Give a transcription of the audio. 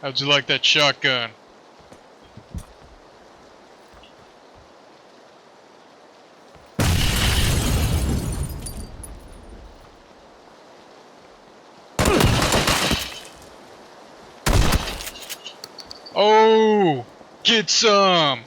How'd you like that shotgun? Oh! Get some!